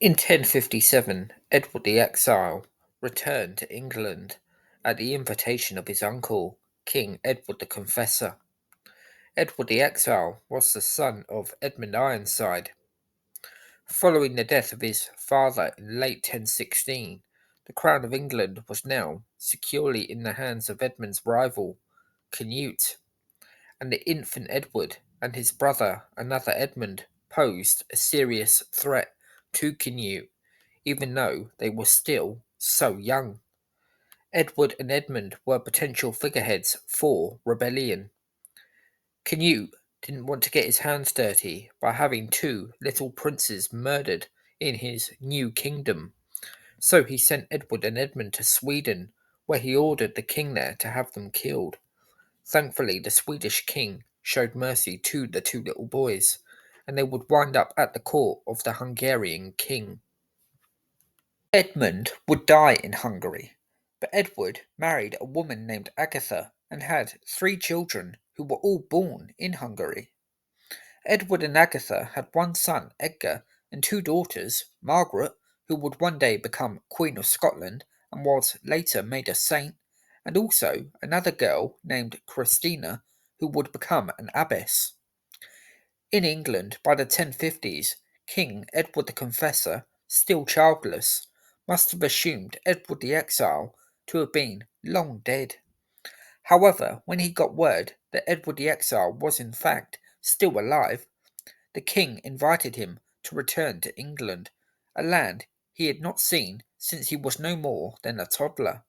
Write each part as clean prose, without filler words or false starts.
In 1057, Edward the Exile returned to England at the invitation of his uncle, King Edward the Confessor. Edward the Exile was the son of Edmund Ironside. Following the death of his father in late 1016, the crown of England was now securely in the hands of Edmund's rival, Canute, and the infant Edward and his brother, another Edmund, posed a serious threat to Canute, even though they were still so young. Edward and Edmund were potential figureheads for rebellion. Canute didn't want to get his hands dirty by having two little princes murdered in his new kingdom, so he sent Edward and Edmund to Sweden, where he ordered the king there to have them killed. Thankfully, the Swedish king showed mercy to the two little boys, and they would wind up at the court of the Hungarian king. Edmund would die in Hungary, but Edward married a woman named Agatha and had three children who were all born in Hungary. Edward and Agatha had one son, Edgar, and two daughters, Margaret, who would one day become Queen of Scotland and was later made a saint, and also another girl named Christina, who would become an abbess. In England, by the 1050s, King Edward the Confessor, still childless, must have assumed Edward the Exile to have been long dead. However, when he got word that Edward the Exile was in fact still alive, the king invited him to return to England, a land he had not seen since he was no more than a toddler.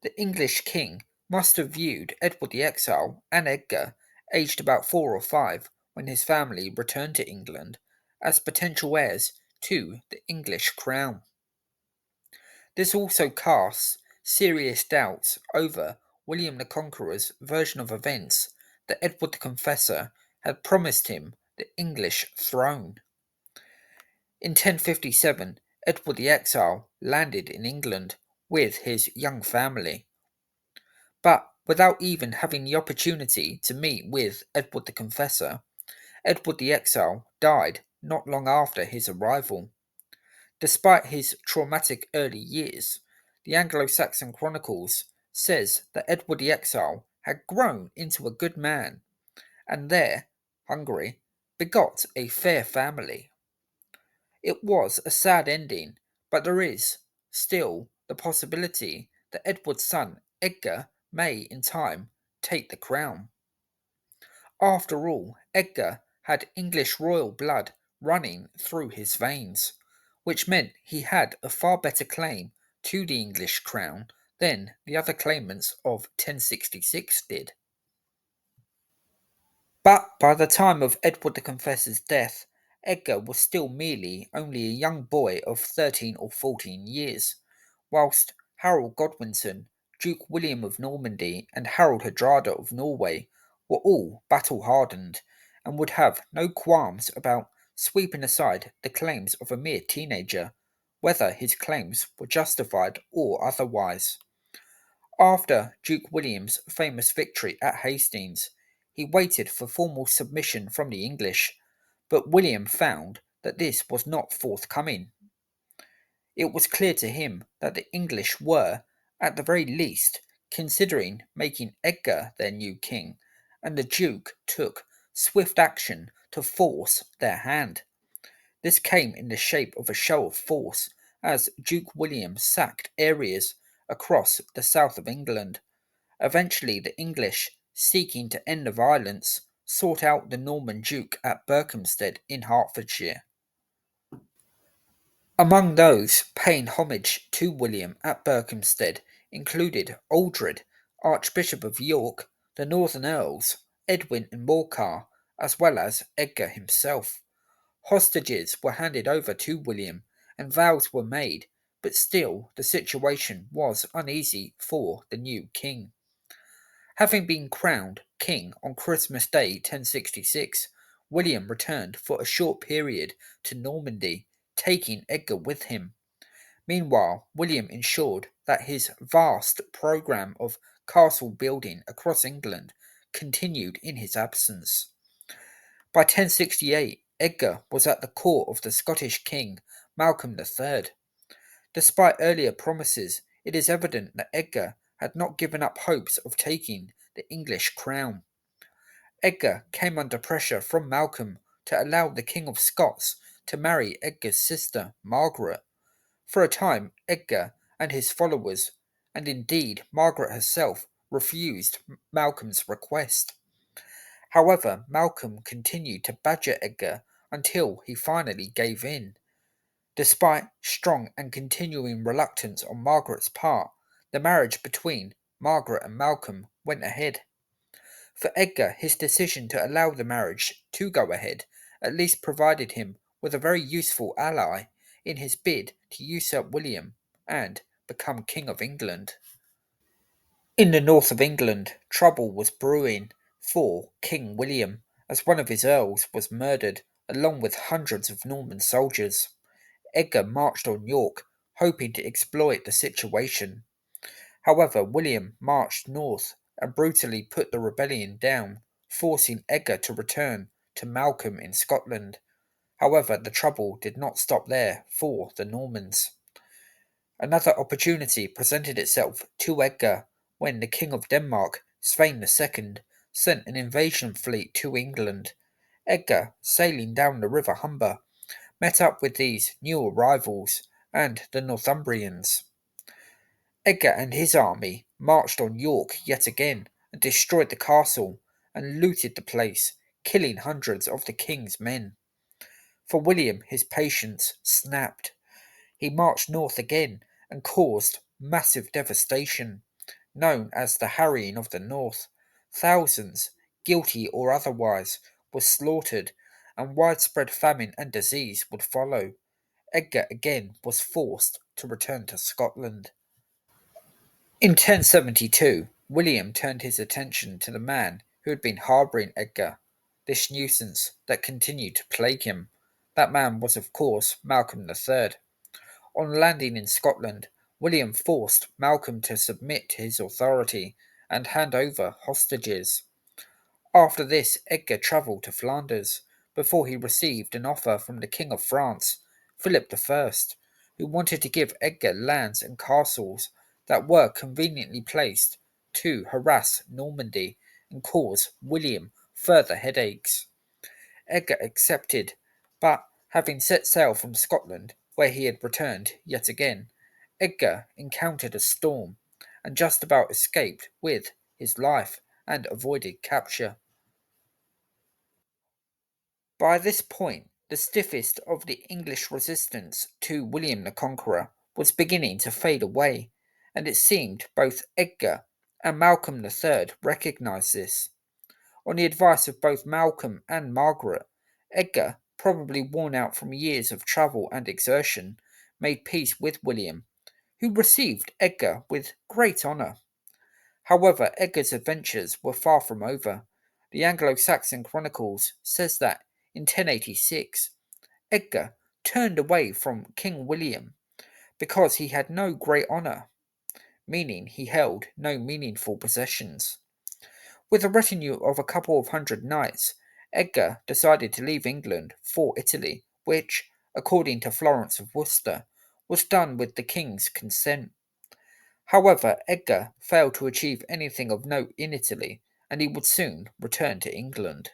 The English king must have viewed Edward the Exile and Edgar, aged about 4 or 5 when his family returned to England, as potential heirs to the English crown. This also casts serious doubts over William the Conqueror's version of events that Edward the Confessor had promised him the English throne. In 1057, Edward the Exile landed in England with his young family, but without even having the opportunity to meet with Edward the Confessor, Edward the Exile died not long after his arrival. Despite his traumatic early years, the Anglo-Saxon Chronicles says that Edward the Exile had grown into a good man, and there, Hungary, begot a fair family. It was a sad ending, but there is still the possibility that Edward's son Edgar may, in time, take the crown. After all, Edgar had English royal blood running through his veins, which meant he had a far better claim to the English crown than the other claimants of 1066 did. But by the time of Edward the Confessor's death, Edgar was still merely only a young boy of 13 or 14 years, whilst Harold Godwinson, Duke William of Normandy, and Harold Hardrada of Norway were all battle hardened and would have no qualms about sweeping aside the claims of a mere teenager, whether his claims were justified or otherwise. After Duke William's famous victory at Hastings, he waited for formal submission from the English, but William found that this was not forthcoming. It was clear to him that the English were, at the very least, considering making Edgar their new king, and the Duke took swift action to force their hand. This came in the shape of a show of force as Duke William sacked areas across the south of England. Eventually, the English, seeking to end the violence, sought out the Norman Duke at Berkhamsted in Hertfordshire. Among those paying homage to William at Berkhamsted included Aldred, Archbishop of York, the Northern Earls, Edwin and Morcar, as well as Edgar himself. Hostages were handed over to William, and vows were made, but still the situation was uneasy for the new king. Having been crowned king on Christmas Day 1066, William returned for a short period to Normandy, taking Edgar with him. Meanwhile, William ensured that his vast programme of castle building across England continued in his absence. By 1068, Edgar was at the court of the Scottish king Malcolm III. Despite earlier promises, it is evident that Edgar had not given up hopes of taking the English crown. Edgar came under pressure from Malcolm to allow the King of Scots to marry Edgar's sister, Margaret. For a time, Edgar and his followers, and indeed Margaret herself, refused Malcolm's request. However, Malcolm continued to badger Edgar until he finally gave in. Despite strong and continuing reluctance on Margaret's part, the marriage between Margaret and Malcolm went ahead. For Edgar, his decision to allow the marriage to go ahead at least provided him with a very useful ally in his bid to usurp William and become King of England. In the north of England, trouble was brewing for King William, as one of his earls was murdered along with hundreds of Norman soldiers. Edgar marched on York, hoping to exploit the situation. However, William marched north and brutally put the rebellion down, forcing Edgar to return to Malcolm in Scotland. However, the trouble did not stop there for the Normans. Another opportunity presented itself to Edgar when the King of Denmark, Svein II, sent an invasion fleet to England. Edgar, sailing down the River Humber, met up with these new arrivals and the Northumbrians. Edgar and his army marched on York yet again and destroyed the castle and looted the place, killing hundreds of the king's men. For William, his patience snapped. He marched north again and caused massive devastation, known as the Harrying of the North. Thousands, guilty or otherwise, were slaughtered, and widespread famine and disease would follow. Edgar again was forced to return to Scotland. In 1072, William turned his attention to the man who had been harbouring Edgar, this nuisance that continued to plague him. That man was, of course, Malcolm III. On landing in Scotland, William forced Malcolm to submit to his authority and hand over hostages. After this, Edgar travelled to Flanders before he received an offer from the King of France, Philip I, who wanted to give Edgar lands and castles that were conveniently placed to harass Normandy and cause William further headaches. Edgar accepted, but having set sail from Scotland, where he had returned yet again, Edgar encountered a storm and just about escaped with his life and avoided capture. By this point, the stiffest of the English resistance to William the Conqueror was beginning to fade away, and it seemed both Edgar and Malcolm III recognised this. On the advice of both Malcolm and Margaret, Edgar, probably worn out from years of travel and exertion, made peace with William, who received Edgar with great honour. However, Edgar's adventures were far from over. The Anglo-Saxon Chronicles says that in 1086, Edgar turned away from King William because he had no great honour, meaning he held no meaningful possessions. With a retinue of a couple of hundred knights, Edgar decided to leave England for Italy, which, according to Florence of Worcester, was done with the king's consent. However, Edgar failed to achieve anything of note in Italy, and he would soon return to England.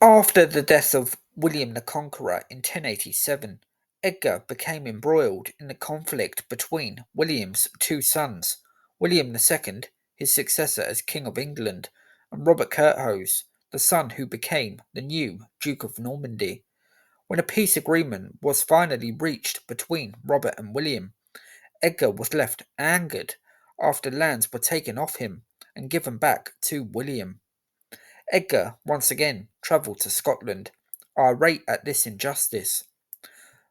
After the death of William the Conqueror in 1087, Edgar became embroiled in the conflict between William's two sons, William II, his successor as King of England, and Robert Curthose, the son who became the new Duke of Normandy. When a peace agreement was finally reached between Robert and William, Edgar was left angered after lands were taken off him and given back to William. Edgar once again travelled to Scotland, irate at this injustice.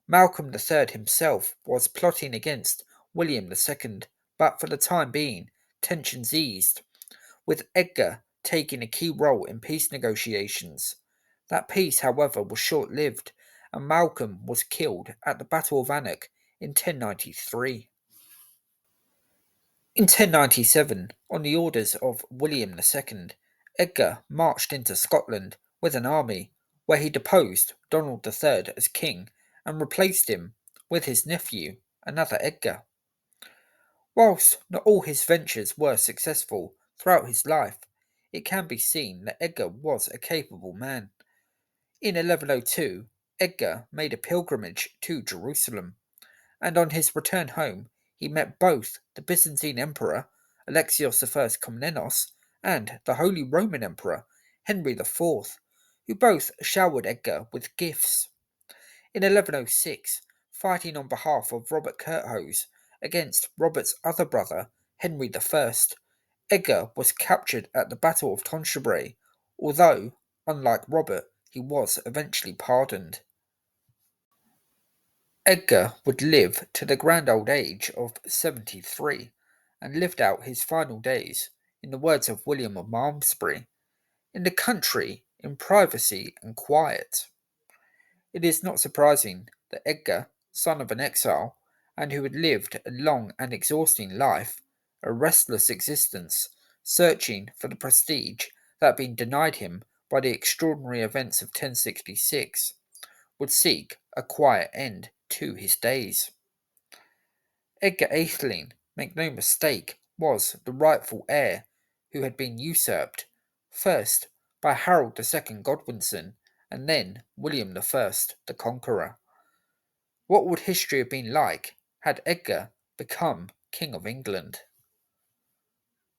Malcolm III himself was plotting against William II, but for the time being, tensions eased, with Edgar taking a key role in peace negotiations. That peace, however, was short lived, and Malcolm was killed at the Battle of Alnwick in 1093. In 1097, on the orders of William II, Edgar marched into Scotland with an army, where he deposed Donald III as king and replaced him with his nephew, another Edgar. Whilst not all his ventures were successful throughout his life, it can be seen that Edgar was a capable man. In 1102, Edgar made a pilgrimage to Jerusalem, and on his return home he met both the Byzantine Emperor Alexios I Komnenos and the Holy Roman Emperor Henry IV, who both showered Edgar with gifts. In 1106, fighting on behalf of Robert Curthose against Robert's other brother, Henry I, Edgar was captured at the Battle of Tonchebray, although, unlike Robert, he was eventually pardoned. Edgar would live to the grand old age of 73 and lived out his final days, in the words of William of Malmesbury, in the country in privacy and quiet. It is not surprising that Edgar, son of an exile, and who had lived a long and exhausting life, a restless existence, searching for the prestige that had been denied him by the extraordinary events of 1066, would seek a quiet end to his days. Edgar Aetheling, make no mistake, was the rightful heir who had been usurped, first by Harold II Godwinson, and then William I the Conqueror. What would history have been like had Edgar become King of England?